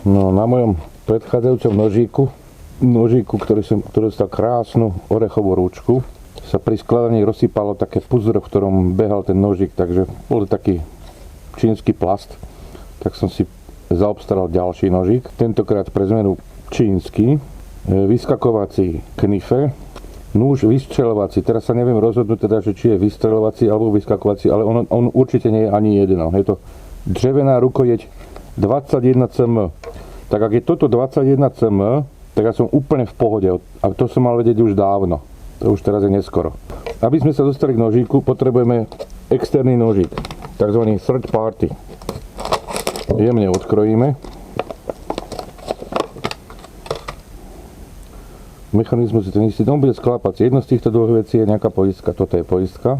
No, na mojom predchádzajúcom nožíku, ktorý dostal krásnu orechovú ručku, sa pri skladaní rozsypalo také puzro, v ktorom behal ten nožík, takže bol taký čínsky plast. Tak som si zaobstaral ďalší nožík, tentokrát pre zmenu čínsky, vyskakovací knife, nôž vystreľovací. Teraz sa neviem rozhodnúť teda, že či je vystreľovací alebo vyskakovací, ale on určite nie je ani jedno. Je to drevená rukojeť 21 cm. Tak ak je toto 21 cm, tak ja som úplne v pohode. A to som mal vedieť už dávno. To už teraz je neskoro. Aby sme sa dostali k nožíku, potrebujeme externý nožík, takzvaný third party. Jemne odkrojíme. Mechanizmus je ten istý. On bude sklápať. Jedno z týchto dvoch vecí je nejaká poistka. Toto je poistka.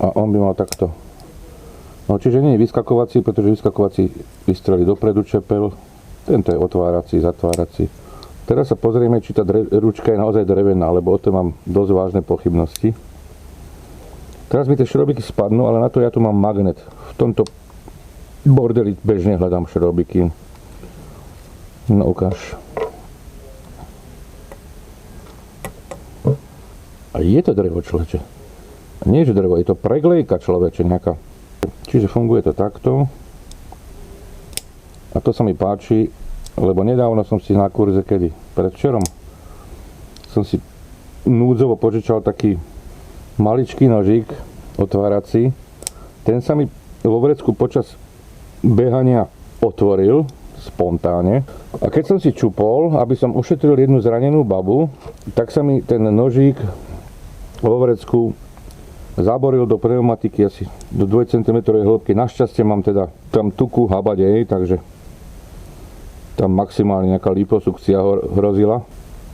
A on by mal takto. No, čiže nie je vyskakovací, pretože vyskakovací vystrelí dopredu čepel. Tento je otvárací, zatvárací. Teraz sa pozrieme, či tá ručka je naozaj drevená, lebo o tom mám dosť vážne pochybnosti. Teraz mi tie šrobiky spadnú, ale na to ja tu mám magnet. V tomto bordeli bežne hľadám šrobiky. No, ukáž. A je to drevo, človeče. Nie, že drevo, je to preglejka, človeče, nejaká. Čiže funguje to takto. A to sa mi páči, lebo nedávno som si na kurze, kedy? Predvčerom som si núdzovo požičal taký maličký nožík otvárací. Ten sa mi vo vrecku počas behania otvoril spontánne. A keď som si čupol, aby som ušetril jednu zranenú babu, tak sa mi ten nožík vo vrecku zaboril do pneumatiky asi do 2 cm hĺbky. Našťastie mám teda tam tuku habadej, takže tam maximálne nejaká liposukcia hrozila.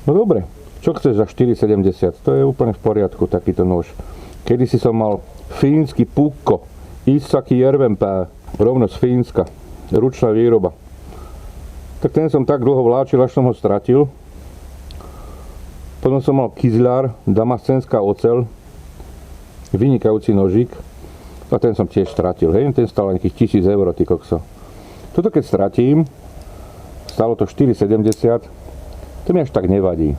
No dobre, čo chceš za 4,70? To je úplne v poriadku, takýto nôž. Kedysi som mal fínsky Pukko, Isaki Järvenpää, rovno z Fínska, ručná výroba. Tak ten som tak dlho vláčil, až som ho stratil. Potom som mal Kizľar, damascenská oceľ, vynikajúci nožík. A ten som tiež stratil, hej, ten stál nejakých 1000 eur, ty kokso. Toto keď stratím, stalo to 4,70, to mi až tak nevadí.